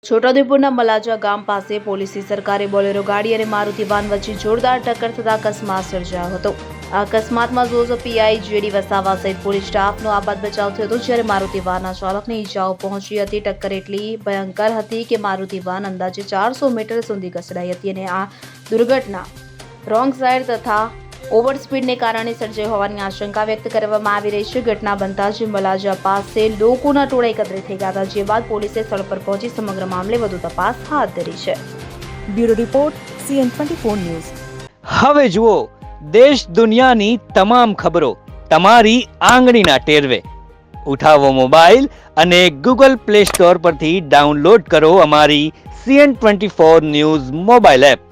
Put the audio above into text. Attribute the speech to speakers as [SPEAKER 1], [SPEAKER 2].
[SPEAKER 1] છોટાઉદેપુરના મલાજા ગામ પાસે પોલીસની સરકારી બોલેરો ગાડી અને મારુતિ વાન વચ્ચે જોરદાર ટક્કર થતા અકસ્માત સર્જાયો હતો। આ અકસ્માતમાં જોજો પીઆઈ જેડી વસાવા સહિત પોલીસ સ્ટાફનો આબાદ બચાવ થયો હતો, જ્યારે મારુતિ વાનના ચાલકને ઈજાઓ પહોંચી હતી। ટક્કર એટલી ભયંકર હતી કે મારુતિ વાન અંદાજે 400 મીટર સુધી ઘસડાઈ હતી અને આ દુર્ઘટના રોંગ સાઈડ તથા ઓવર સ્પીડને કારણે સર્જાઈ હોવાની આશંકા વ્યક્ત કરવામાં આવી રહી છે। ઘટના બનતા જ મલાજા પાસે લોકોના ટોળા એકત્રિત થઈ ગયા હતા, જે બાદ પોલીસે સ્થળ પર પહોંચી સમગ્ર મામલે વધુ તપાસ હાથ ધરી છે।
[SPEAKER 2] Bureau report CN24 news.
[SPEAKER 3] હવે જુઓ દેશ દુનિયાની તમામ ખબરો તમારી આંગળીના ટેરવે। ઉઠાવો મોબાઈલ અને Google Play Store પરથી ડાઉનલોડ કરો અમારી CN24 ન્યૂઝ મોબાઈલ એપ।